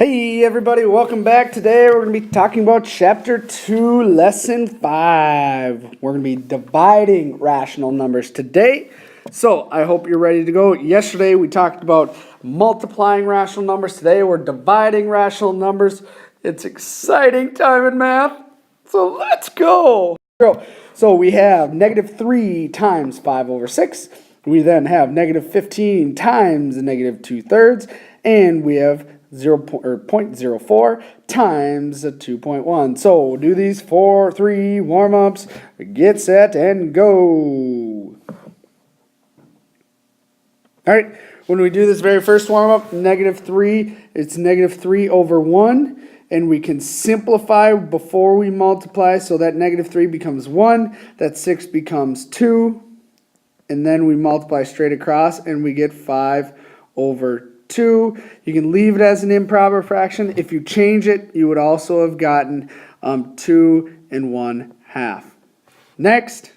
Hey everybody, welcome back. Today we're going to be talking about Chapter 2, Lesson 5. We're going to be dividing rational numbers today. So I hope you're ready to go. Yesterday we talked about multiplying rational numbers. Today we're dividing rational numbers. It's exciting time in math. So let's go. So we have negative 3 times 5 over 6. We then have negative 15 times negative 2/3. And we have 0.04 times 2.1. So do these 3 warm-ups, get set, and go. All right, when we do this very first warm-up, negative 3, it's negative 3 over 1. And we can simplify before we multiply, so that negative 3 becomes 1, that 6 becomes 2. And then we multiply straight across, and we get 5 over 2. You can leave it as an improper fraction. If you change it, you would also have gotten 2 1/2. Next,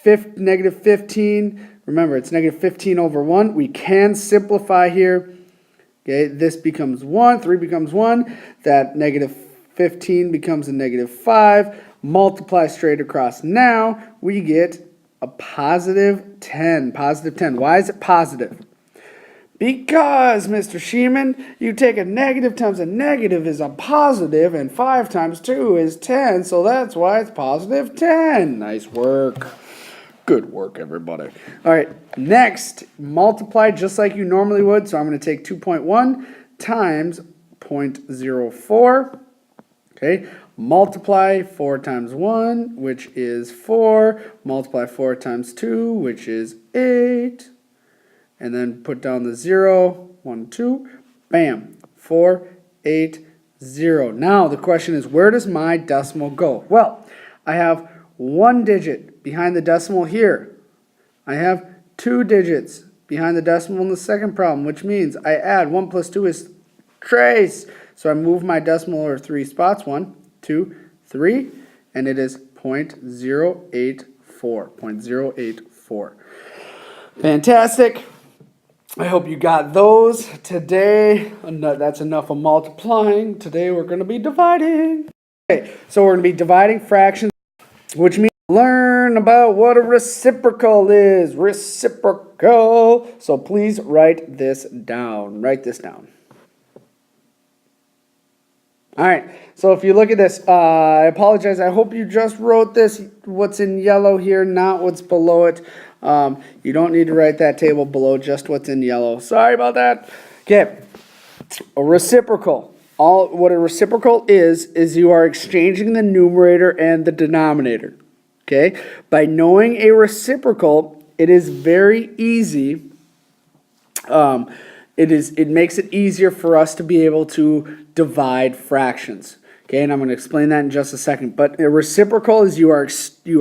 negative 15. Remember, it's negative 15 over 1. We can simplify here. Okay, this becomes 1. 3 becomes 1. That negative 15 becomes a negative 5. Multiply straight across. Now we get a positive 10. Positive 10. Why is it positive? Because, Mr. Sheeman, you take a negative times a negative is a positive, and 5 times 2 is 10, so that's why it's positive 10. Nice work. Good work, everybody. All right, next, multiply just like you normally would, so I'm going to take 2.1 times 0.04. Okay, multiply 4 times 1, which is 4. Multiply 4 times 2, which is 8. And then put down the 0, 1, 2, bam, 4, 8, 0. Now the question is, where does my decimal go? Well, I have 1 digit behind the decimal here. I have 2 digits behind the decimal in the second problem, which means I add 1 plus 2 is trace. So I move my decimal over 3 spots, 1, 2, 3, and it is 0.084, 0.084. Fantastic. I hope you got those today. That's enough of multiplying. Today we're going to be dividing. Okay, so we're going to be dividing fractions, which means learn about what a reciprocal is. Reciprocal. So please write this down. Write this down. All right, so if you look at this, I apologize. I hope you just wrote this, what's in yellow here, not what's below it. You don't need to write that table below, just what's in yellow. Sorry about that. Okay, a reciprocal. What a reciprocal is you are exchanging the numerator and the denominator. Okay, by knowing a reciprocal, it is very easy. It makes it easier for us to be able to divide fractions. Okay, and I'm going to explain that in just a second. But a reciprocal is you are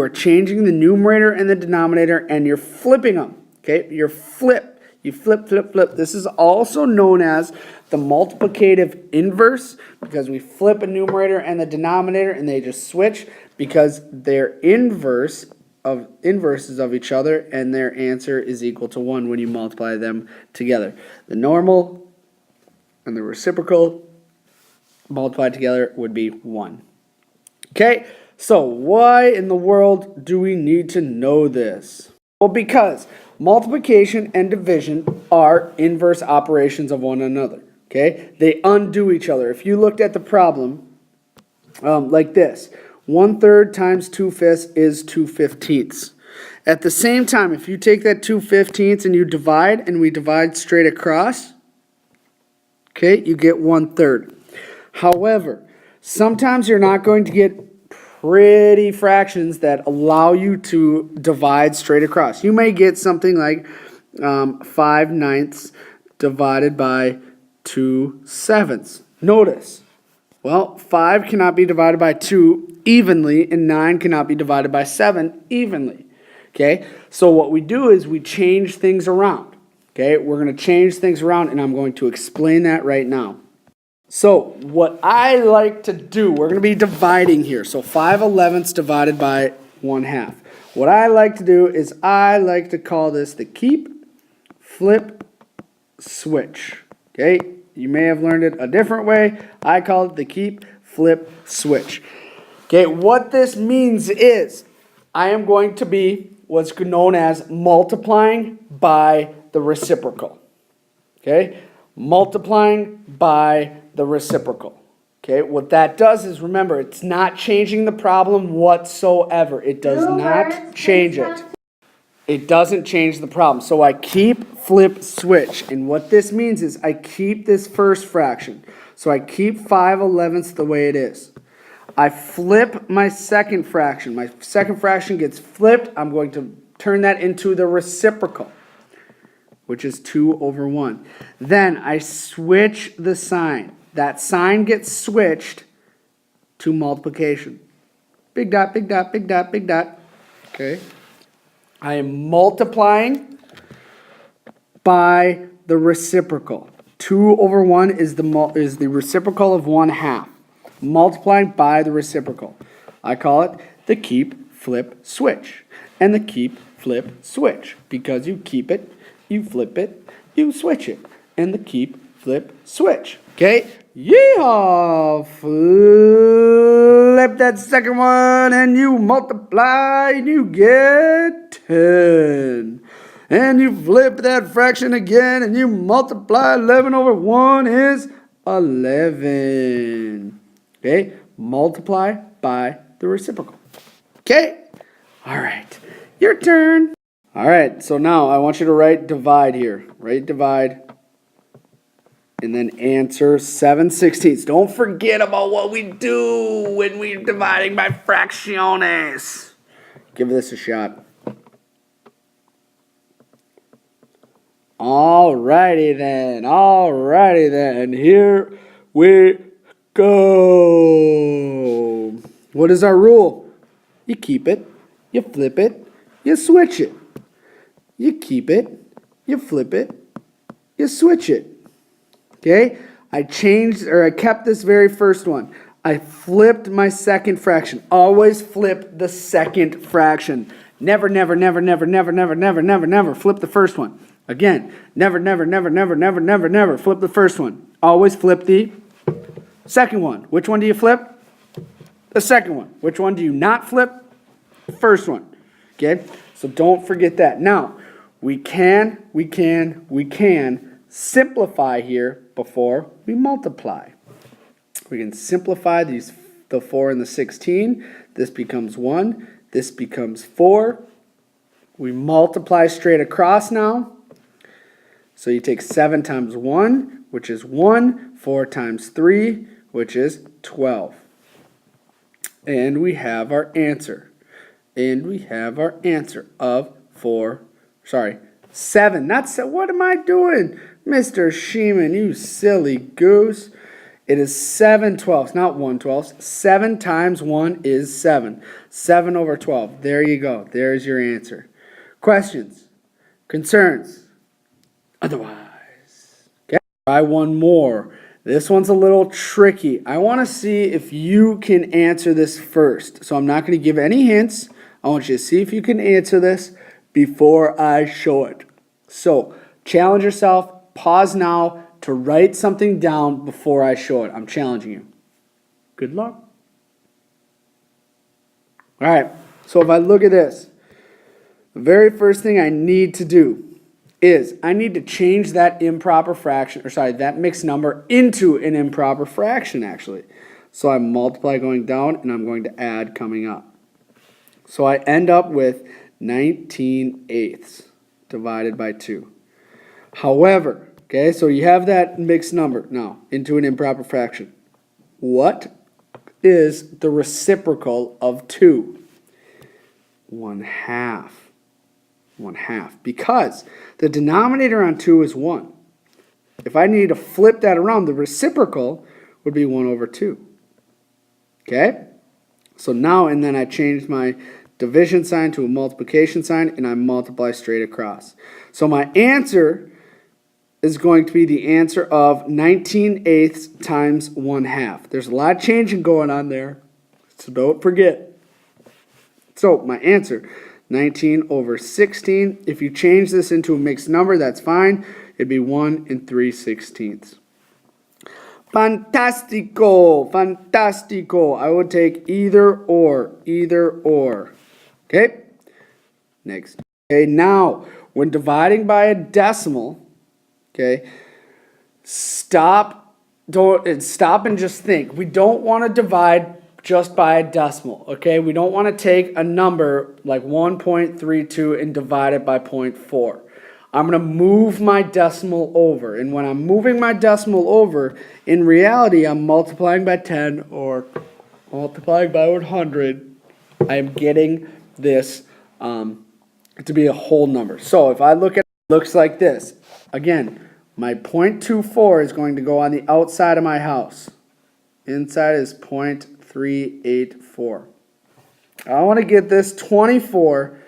changing the numerator and the denominator, and you're flipping them. Okay, you flip. This is also known as the multiplicative inverse, because we flip a numerator and the denominator, and they just switch because they're inverses of each other, and their answer is equal to 1 when you multiply them together. The normal and the reciprocal multiplied together would be 1. Okay, so why in the world do we need to know this? Well, because multiplication and division are inverse operations of one another. Okay, they undo each other. If you looked at the problem like this, 1/3 times 2/5 is 2/15. At the same time, if you take that 2/15 and you divide, and we divide straight across, okay, you get 1/3. However, sometimes you're not going to get pretty fractions that allow you to divide straight across. You may get something like 5/9 divided by 2/7. Notice, well, 5 cannot be divided by 2 evenly, and 9 cannot be divided by 7 evenly. Okay, so what we do is we change things around. Okay, we're going to change things around, and I'm going to explain that right now. So what I like to do, we're going to be dividing here. So 5/11 divided by 1/2. What I like to do is I like to call this the keep, flip, switch. Okay, You may have learned it a different way. I call it the keep, flip, switch. Okay, what this means is I am going to be what's known as multiplying by the reciprocal. Okay, multiplying by the reciprocal. Okay, what that does is, remember, it's not changing the problem whatsoever. It does not change it. It doesn't change the problem. So I keep, flip, switch. And what this means is I keep this first fraction. So I keep 5/11ths the way it is. I flip my second fraction. My second fraction gets flipped. I'm going to turn that into the reciprocal, which is 2/1. Then I switch the sign. That sign gets switched to multiplication. Big dot, big dot, big dot, big dot. Okay. I am multiplying by the reciprocal. 2/1 is the reciprocal of 1/2. Multiplying by the reciprocal. I call it the keep, flip, switch. And the keep, flip, switch. Because you keep it, you flip it, you switch it. And the keep, flip, switch. Okay? Yeehaw! Flip that second one and you multiply and you get 10. And you flip that fraction again and you multiply 11/1 is 11. Okay? Multiply by the reciprocal. Okay? All right. Your turn. All right. So now I want you to write divide here. Write divide. And then answer 7/16. Don't forget about what we do when we're dividing by fracciones. Give this a shot. Alrighty then. Here we go. What is our rule? You keep it, you flip it, you switch it. You keep it, you flip it, you switch it. Okay, I kept this very first one. I flipped my second fraction. Always flip the second fraction. Never flip the first one. Again, never flip the first one. Always flip the second one. Which one do you flip? The second one. Which one do you not flip? The first one. Okay, so don't forget that. Now, we can simplify here before we multiply. We can simplify the 4 and the 16. This becomes 1. This becomes 4. We multiply straight across now. So you take 7 times 1, which is 1. 4 times 3, which is 12. And we have our answer. Of 7. What am I doing? Mr. Sheeman, you silly goose. It is 7/12, not 1/12. 7 times 1 is 7. 7/12. There you go. There's your answer. Questions? Concerns? Otherwise. Okay. Try one more. This one's a little tricky. I want to see if you can answer this first. So I'm not going to give any hints. I want you to see if you can answer this before I show it. So challenge yourself. Pause now to write something down before I show it. I'm challenging you. Good luck. All right. So if I look at this, the very first thing I need to do is I need to change that that mixed number into an improper fraction, actually. So I multiply going down, and I'm going to add coming up. So I end up with 19/8 divided by 2. However, okay, so you have that mixed number now into an improper fraction. What is the reciprocal of 2? 1/2. 1/2. Because the denominator on 2 is 1. If I need to flip that around, the reciprocal would be 1/2. Okay? So now, and then I changed my division sign to a multiplication sign, and I multiply straight across. So my answer is going to be the answer of 19/8 times 1/2. There's a lot of changing going on there, so don't forget. So my answer, 19/16. If you change this into a mixed number, that's fine. It'd be 1 3/16. Fantastico, fantastico. I would take either or, either or. Okay? Next. Okay, now, when dividing by a decimal, okay, stop and just think. We don't want to divide just by a decimal, okay? We don't want to take a number like 1.32 and divide it by 0.4. I'm going to move my decimal over. And when I'm moving my decimal over, in reality, I'm multiplying by 10 or multiplying by 100. I am getting this to be a whole number. So if I look at it, it looks like this. Again, my 0.24 is going to go on the outside of my house. Inside is 0.384. I want to get this 24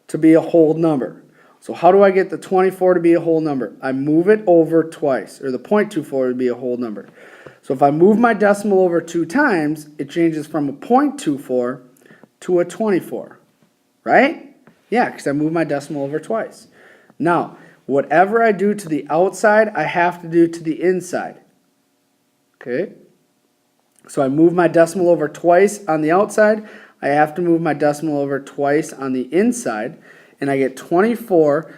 to be a whole number. So how do I get the 24 to be a whole number? I move it over twice, or the 0.24 to be a whole number. So if I move my decimal over 2 times, it changes from a 0.24 to a 24, right? Yeah, because I moved my decimal over twice. Now, whatever I do to the outside, I have to do to the inside. Okay? So I move my decimal over twice on the outside. I have to move my decimal over twice on the inside. And I get 24,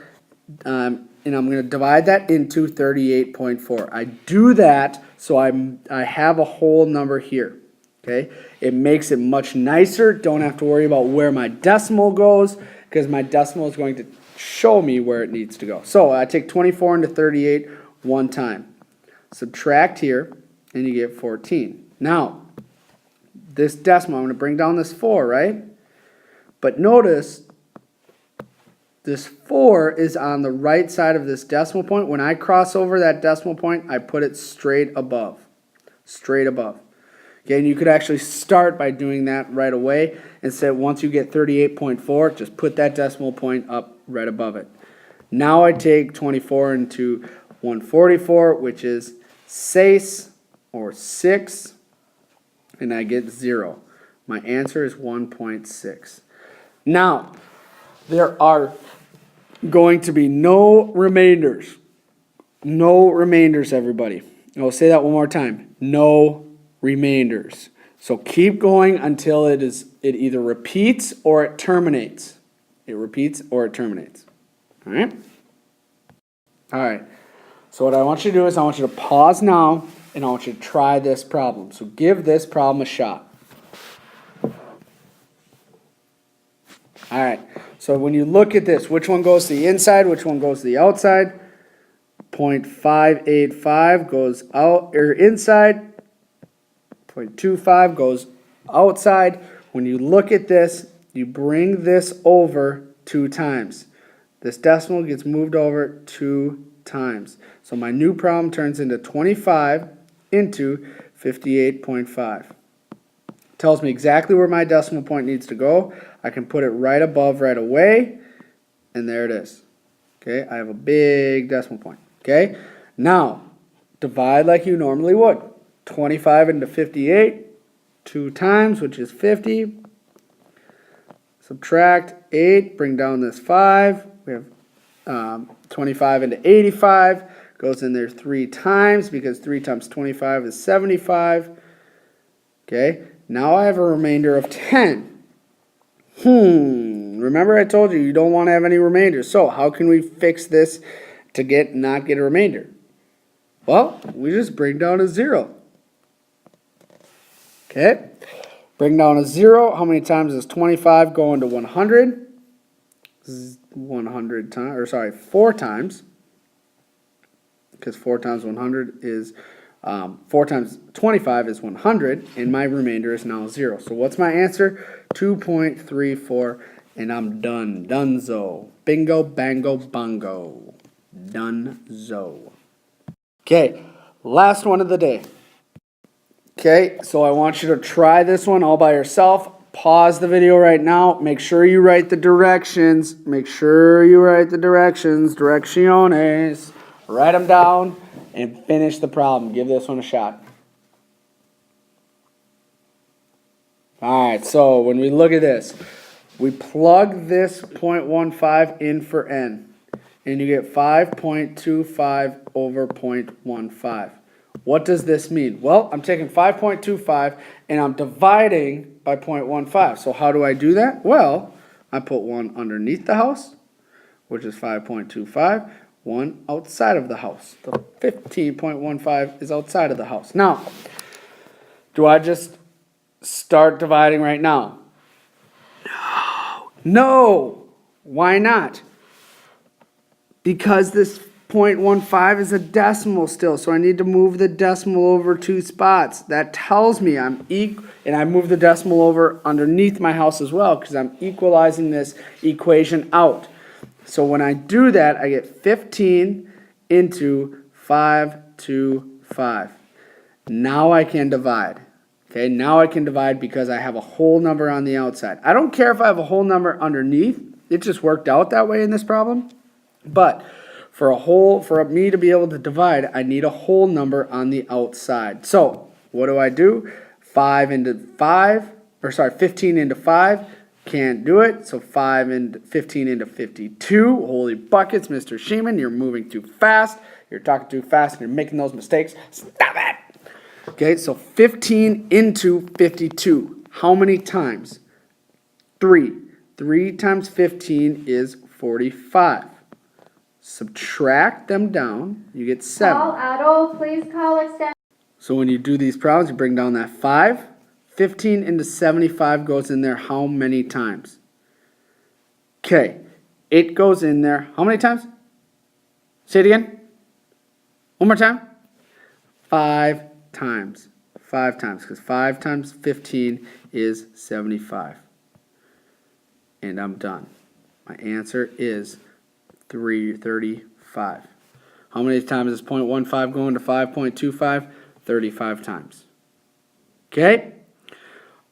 and I'm going to divide that into 38.4. I do that so I have a whole number here. Okay? It makes it much nicer. Don't have to worry about where my decimal goes, because my decimal is going to show me where it needs to go. So I take 24 into 38 one time. Subtract here, and you get 14. Now, this decimal, I'm going to bring down this 4, right? But notice, this 4 is on the right side of this decimal point. When I cross over that decimal point, I put it straight above. Straight above. Okay, and you could actually start by doing that right away. Instead, once you get 38.4, just put that decimal point up right above it. Now I take 24 into 144, which is 6, or 6, and I get 0. My answer is 1.6. Now, there are going to be no remainders. No remainders, everybody. I'll say that one more time. No remainders. So keep going until it either repeats or it terminates. It repeats or it terminates. All right? All right. So what I want you to do is I want you to pause now, and I want you to try this problem. So give this problem a shot. All right. So when you look at this, which one goes to the inside, which one goes to the outside? 0.585 goes out or inside. 0.25 goes outside. When you look at this, you bring this over 2 times. This decimal gets moved over 2 times. So my new problem turns into 25 into 58.5. Tells me exactly where my decimal point needs to go. I can put it right above right away, and there it is. Okay, I have a big decimal point. Okay, now divide like you normally would. 25 into 58, 2 times, which is 50. Subtract 8, bring down this 5. We have 25 into 85, goes in there 3 times, because 3 times 25 is 75. Okay, now I have a remainder of 10. Remember I told you don't want to have any remainders. So how can we fix this to not get a remainder? Well, we just bring down a 0. Okay, bring down a 0. How many times is 25 going to 100? 100 times, or sorry, 4 times. Because 4 times 100 is 4 times 25 is 100, and my remainder is now 0. So what's my answer? 2.34, and I'm done. Donezo. Bingo, bango, bongo. Donezo. Okay, last one of the day. Okay, so I want you to try this one all by yourself. Pause the video right now. Make sure you write the directions. Make sure you write the directions. Direcciones. Write them down and finish the problem. Give this one a shot. Alright, so when we look at this, we plug this 0.15 in for n, and you get 5.25 over 0.15. What does this mean? Well, I'm taking 5.25 and I'm dividing by 0.15. So how do I do that? Well, I put one underneath the house, which is 5.25, one outside of the house. The 15.15 is outside of the house. Now, do I just start dividing right now? No. Why not? Because this 0.15 is a decimal still, so I need to move the decimal over 2 spots. That tells me I'm and I move the decimal over underneath my house as well because I'm equalizing this equation out. So when I do that, I get 15 into 525. Now I can divide. Okay, now I can divide because I have a whole number on the outside. I don't care if I have a whole number underneath. It just worked out that way in this problem. But for me to be able to divide, I need a whole number on the outside. So what do? 15 into 5, can't do it. So 15 into 52. Holy buckets, Mr. Sheeman, you're moving too fast. You're talking too fast and you're making those mistakes. Stop it. Okay, so 15 into 52. How many times? 3. 3 times 15 is 45. Subtract them down, you get 7. All adults, please call extension. So when you do these problems, you bring down that 5. 15 into 75 goes in there how many times? Okay, it goes in there how many times? Say it again. One more time. 5 times. 5 times, because 5 times 15 is 75. And I'm done. My answer is 335. How many times is 0.15 going to 5.25? 35 times. Okay?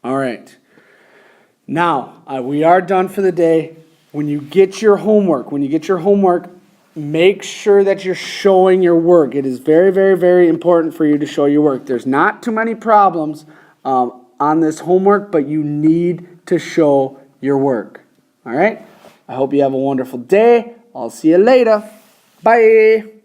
All right. Now, we are done for the day. When you get your homework, make sure that you're showing your work. It is very, very, very important for you to show your work. There's not too many problems on this homework, but you need to show your work. All right? I hope you have a wonderful day. I'll see you later. Bye.